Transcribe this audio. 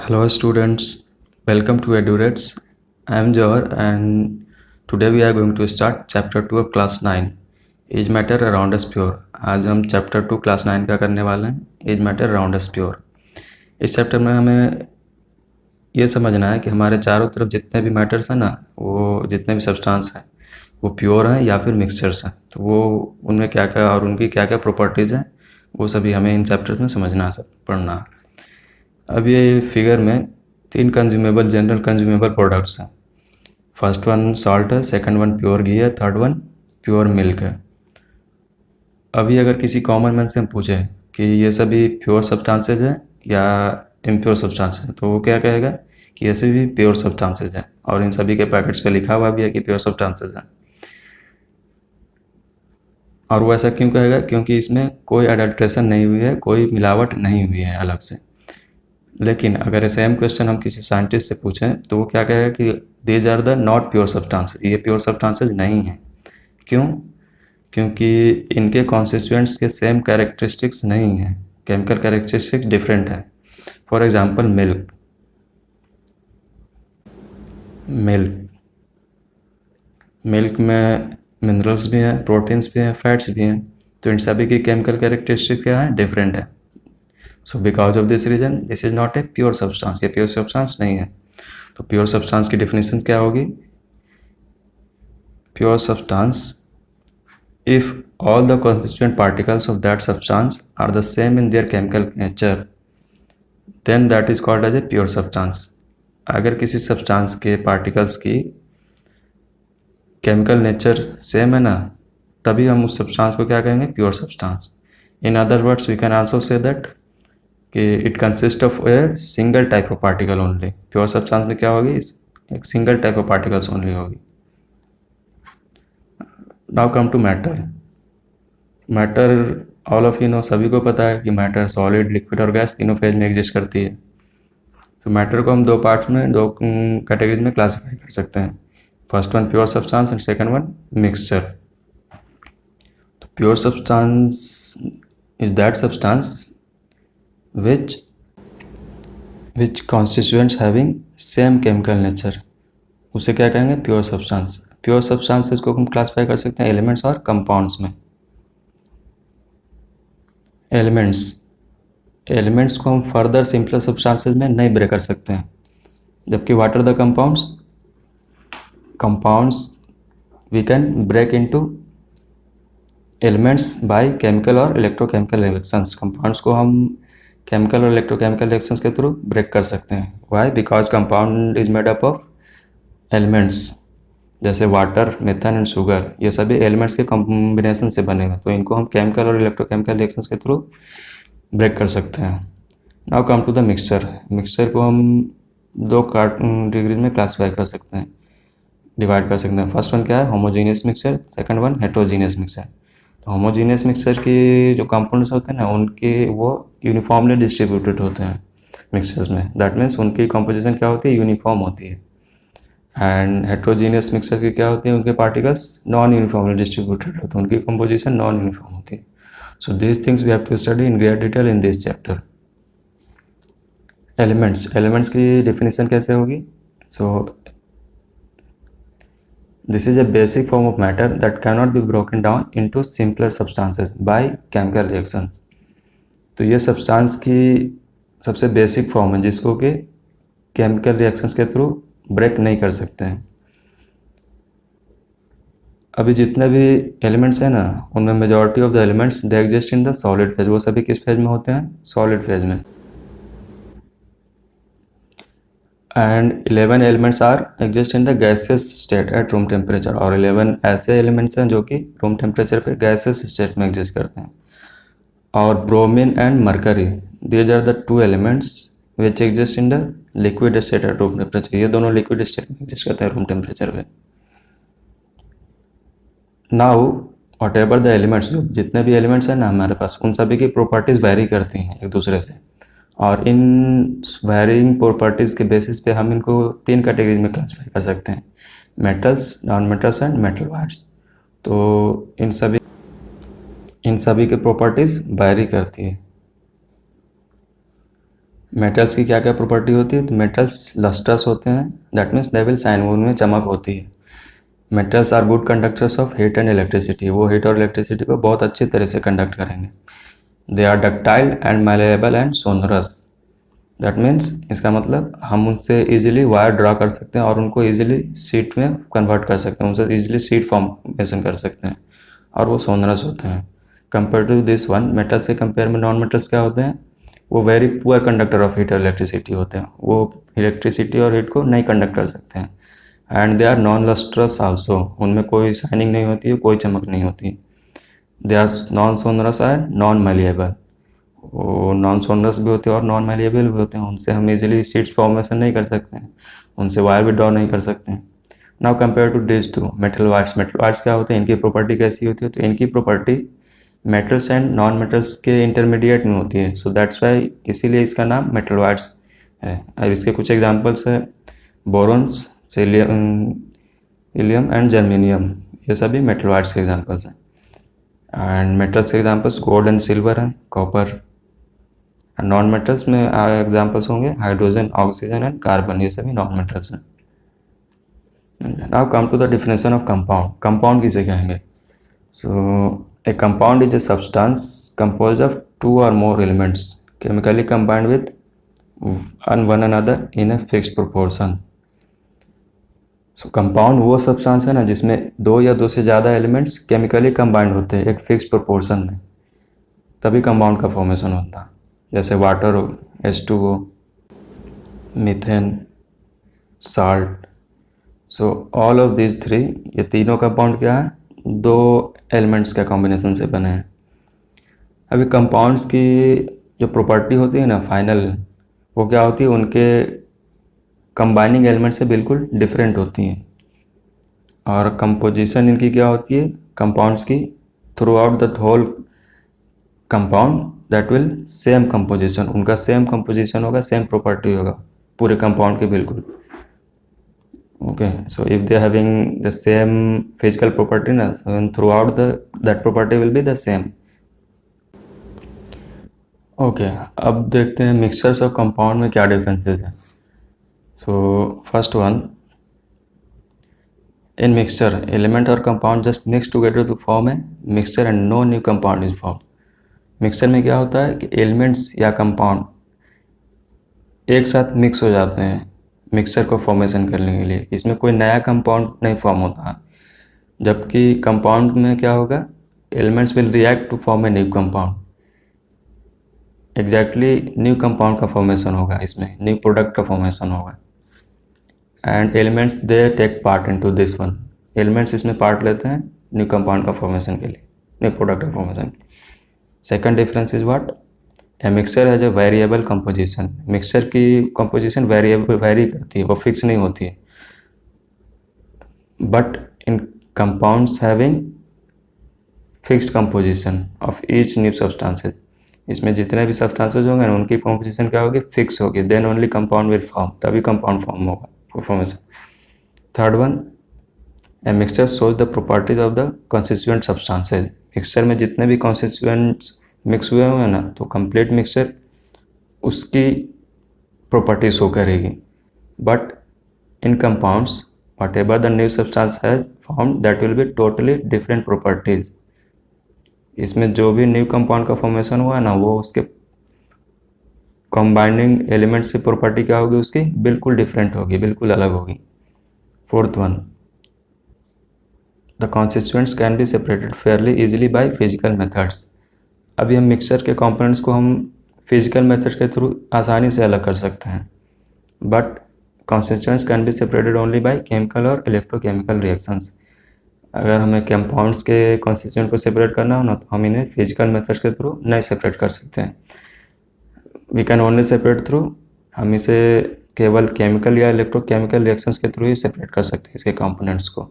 Hello students, welcome to EduReds. I am Jawhar and today we are going to start chapter 2 of class 9 Is matter around us pure। आज हम chapter 2 class 9 का करने वाले हैं Is matter around us pure। इस chapter में हमें ये समझना है कि हमारे चारों तरफ जितने भी मैटर्स हैं ना, वो जितने भी सब्सटेंस हैं वो प्योर हैं या फिर मिक्सचर्स हैं, तो वो उनमें क्या क्या और उनकी क्या क्या प्रॉपर्टीज़ हैं वो सभी हमें इन चैप्टर्स में समझना पढ़ना है। अब ये फिगर में 3 कंज्यूमेबल जनरल कंज्यूमेबल प्रोडक्ट्स हैं। फर्स्ट वन सॉल्ट है, सेकंड वन प्योर घी है, थर्ड वन प्योर मिल्क है। अभी अगर किसी कॉमन मैन से हम पूछें कि ये सभी प्योर सब्सटेंसेज हैं या इम्प्योर सब्सटेंस हैं, तो वो क्या कहेगा कि ये सभी प्योर सब्सटेंसेज हैं और इन सभी के पैकेट्स पे लिखा हुआ भी है कि प्योर सब्सटेंसेज हैं। और वो ऐसा क्यों कहेगा? क्योंकि इसमें कोई एडल्ट्रेशन नहीं हुई है, कोई मिलावट नहीं हुई है अलग से। लेकिन अगर सेम क्वेश्चन हम किसी साइंटिस्ट से पूछें तो वो क्या कहेगा कि these are the not pure substances, ये प्योर सब्सटेंसेज नहीं हैं। क्यों? क्योंकि इनके कॉन्स्टिट्यूएंट्स के सेम कैरेक्टरिस्टिक्स नहीं हैं, केमिकल कैरेक्टरिस्टिक्स डिफरेंट है। फॉर एग्जांपल मिल्क मिल्क में मिनरल्स भी हैं, प्रोटीन्स भी हैं, फैट्स भी हैं, तो इन सभी की केमिकल कैरेक्टरिस्टिक्स क्या है? डिफरेंट है। So because of this reason this is not a pure substance, ये प्योर सब्सटेंस नहीं है। तो प्योर सब्सटेंस की डेफिनेशन क्या होगी? Pure substance if all the constituent particles of that substance are the same in their chemical nature then that is called as a pure substance। अगर किसी substance के particles की केमिकल नेचर सेम है ना, तभी हम उस सब्सटेंस को क्या कहेंगे? Pure substance. In other words we can also say that कि it consist of a single type of particle only. Pure substance में क्या होगी? एक single type of particles only होगी। Now come to matter all of you know, सभी को पता है कि मैटर सॉलिड, लिक्विड और गैस तीनों फेज में एग्जिस्ट करती है। तो मैटर को हम दो पार्ट्स में, दो कैटेगरीज में क्लासिफाई कर सकते हैं। First one pure substance and second one mixture. तो pure substance is that substance which constituents having same chemical nature, उसे क्या कहेंगे? Pure substance. प्योर सब्सटेंसेस को हम क्लासिफाई कर सकते हैं एलिमेंट्स और कंपाउंड्स में। एलिमेंट्स को हम फर्दर सिंपलर सब्सटेंसेस में नहीं ब्रेक कर सकते हैं, जबकि what are the compounds we can break into elements by chemical और इलेक्ट्रोकेमिकल रिएक्शंस। कंपाउंड्स को हम केमिकल और इलेक्ट्रोकेमिकल रिएक्शंस के थ्रू ब्रेक कर सकते हैं। Why? Because compound is made up of elements, जैसे वाटर, मेथन एंड शुगर, ये सभी एलिमेंट्स के कॉम्बिनेशन से बने हुए, तो इनको हम केमिकल और इलेक्ट्रोकेमिकल रिएक्शंस के थ्रू ब्रेक कर सकते हैं। Now come to the mixture को हम दो कैटेगरीज में क्लासीफाई कर सकते हैं, डिवाइड कर सकते हैं। फर्स्ट वन क्या है? Homogeneous mixture, second one heterogeneous mixture. तो होमोजीनियस मिक्सचर की जो कंपोनेंट्स होते हैं ना, उनके वो यूनिफॉर्मली डिस्ट्रीब्यूटेड होते हैं मिक्सचर्स में। दैट मीन्स उनकी कंपोजिशन क्या होती है? यूनिफॉर्म होती है। एंड हेट्रोजीनियस मिक्सचर की क्या होती है? उनके पार्टिकल्स नॉन यूनिफॉर्मली डिस्ट्रीब्यूटेड होते हैं, उनकी कंपोजिशन नॉन यूनिफॉर्म होती है। So this things we have to study in great detail in this chapter. Elements की डेफिनेशन कैसे होगी? So this is a basic form of matter that cannot be broken down into simpler substances by chemical reactions। तो ये substance की सबसे basic form है जिसको कि केमिकल रिएक्शंस के थ्रू ब्रेक नहीं कर सकते हैं। अभी जितने भी एलिमेंट्स हैं ना, उनमें majority of the elements they exist in the solid phase. वो सभी किस फेज में होते हैं? सॉलिड फेज में। And 11 elements are exist in the gases state at room temperature, और 11 ऐसे एलिमेंट्स हैं जो कि रूम टेम्परेचर पे गैसेस स्टेट में एग्जिस्ट करते हैं। और bromine and mercury, these are the two elements which exist in the liquid state at room temperature. ये दोनों लिक्विड स्टेट में एग्जिस्ट करते हैं रूम टेम्परेचर पे। Now what ever the elements, जो जितने भी एलिमेंट्स हैं ना हमारे पास, उन सभी की प्रॉपर्टीज़ वेरी करती हैं एक दूसरे से, और इन वेरिंग प्रॉपर्टीज़ के बेसिस पे हम इनको 3 कैटेगरीज में क्लासिफाई कर सकते हैं, metals, non metals and metal wides. तो इन सभी के प्रॉपर्टीज़ वेरी करती है। मेटल्स की क्या क्या प्रॉपर्टी होती है? तो मेटल्स लस्ट्रस होते हैं, that means they will shine, उनमें चमक होती है। Metals are good conductors of heat and electricity, वो हीट और इलेक्ट्रिसिटी को बहुत अच्छी तरह से कंडक्ट करेंगे। They are ductile and malleable and sonorous, that means इसका मतलब हम उनसे ईजिली वायर ड्रा कर सकते हैं और उनको ईजिली शीट में कन्वर्ट कर सकते हैं, उनसे ईजिली शीट फॉर्मेशन कर सकते हैं, और वो सोनरस होते हैं। Compare to this one, metals के कंपेयर में नॉन मेटल्स क्या होते हैं? वो very poor conductor of heat और इलेक्ट्रिसिटी होते हैं, वो इलेक्ट्रिसिटी और हीट को नहीं कंडक्ट कर सकते हैं। And they are non lustrous also, उनमें कोई शाइनिंग नहीं होती है, कोई चमक नहीं होती। They are non sonorous and non malleable, वो नॉन सोनरस भी होते हैं और नॉन मैलिएबल भी होते हैं, उनसे हम इजीली शीट्स फॉर्मेशन नहीं कर सकते हैं, उनसे वायर भी ड्रॉ नहीं कर सकते हैं। Now compare to this two metal wires, metal wires क्या होते हैं, इनकी प्रॉपर्टी कैसी होती है? तो इनकी property metals and non metals के इंटरमीडिएट में होती है, सो दैट्स वाई इसीलिए इसका नाम मेटल वायर्स है। अब इसके कुछ एग्जांपल्स है, बोरॉन्स, इलियम एंड जर्मेनियम, ये सभी मेटल वायर्स के एग्जांपल्स हैं। एंड मेटल्स के एग्जांपल्स गोल्ड एंड सिल्वर है, कॉपर। नॉन मेटल्स में एग्जांपल्स होंगे हाइड्रोजन, ऑक्सीजन एंड कार्बन, ये सभी नॉन मेटल्स हैं। Now come to the definition of compound. Compound किसे कहेंगे? So a compound is a substance composed of two or more elements chemically combined with one another in a fixed proportion. So compound वो substance है ना जिसमें दो या दो से ज़्यादा एलिमेंट्स केमिकली कंबाइंड होते हैं एक फिक्स्ड प्रोपोर्शन में, तभी कंपाउंड का फॉर्मेशन होता है। जैसे वाटर हो, H2O, methane, salt. So all of this three, ये तीनों कंपाउंड क्या है? दो एलिमेंट्स के कॉम्बिनेशन से बने हैं। अभी कंपाउंड्स की जो प्रॉपर्टी होती है ना फाइनल, वो क्या होती है? उनके कंबाइनिंग एलिमेंट से बिल्कुल डिफरेंट होती हैं। और कंपोजिशन इनकी क्या होती है कंपाउंड्स की? Throughout the whole compound that will same composition, उनका सेम कंपोजिशन होगा, सेम प्रॉपर्टी होगा पूरे कंपाउंड के बिल्कुल। Okay, so if they having the same physical property ना, throughout that property will be the same. Okay, अब देखते हैं मिक्सचर्स ऑफ कंपाउंड में क्या डिफरेंसेस हैं। So first one, in mixture element or compound just mix together to form a mixture and no new compound is formed। Mixture में क्या होता है कि एलिमेंट्स या कंपाउंड एक साथ मिक्स हो जाते हैं मिक्सचर को फॉर्मेशन करने के लिए, इसमें कोई नया कंपाउंड नहीं फॉर्म होता। जबकि कंपाउंड में क्या होगा? Elements will react to form a new compound, exactly new compound का फॉर्मेशन होगा, इसमें न्यू प्रोडक्ट का फॉर्मेशन होगा। And elements they take part into this one, elements इसमें पार्ट लेते हैं न्यू कंपाउंड का फॉर्मेशन के लिए, न्यू प्रोडक्ट का formation. Second difference is what? A mixture has a variable composition, mixture की कंपोजिशन वेरी करती है, वो फिक्स नहीं होती है। But in compounds having fixed composition of each new substances, इसमें जितने भी सब्सटेंसेज होंगे ना उनकी कंपोजिशन क्या होगी? फिक्स होगी, then only compound will form, तभी कंपाउंड फॉर्म होगा formation. Third one, a mixture shows the properties of the constituent substances, mixture में जितने भी कॉन्स्टिट्यूएंट्स मिक्स हुए हुए हैं ना, तो कंप्लीट मिक्सचर उसकी प्रॉपर्टी शो करेगी। But in compounds what ever the new substance has form that will be totally different properties, इसमें जो भी न्यू कंपाउंड का फॉर्मेशन हुआ है ना, वो उसके कंबाइनिंग एलिमेंट से प्रॉपर्टी क्या होगी? उसकी बिल्कुल डिफरेंट होगी, बिल्कुल अलग होगी। Fourth one, the constituents can be separated Fairlie easily by physical methods. अभी हम मिक्सचर के कंपोनेंट्स को हम फिजिकल मेथड्स के थ्रू आसानी से अलग कर सकते हैं, but constituents can be separated only by chemical और इलेक्ट्रोकेमिकल रिएक्शंस। अगर हमें कंपाउंड्स के कॉन्स्टिट्यूएंट को सेपरेट करना हो ना, तो हम इन्हें फिजिकल मेथड्स के थ्रू नहीं सेपरेट कर सकते हैं। We can only separate through, हम इसे केवल केमिकल या इलेक्ट्रोकेमिकल रिएक्शंस के थ्रू ही सेपरेट कर सकते हैं इसके कंपोनेंट्स को।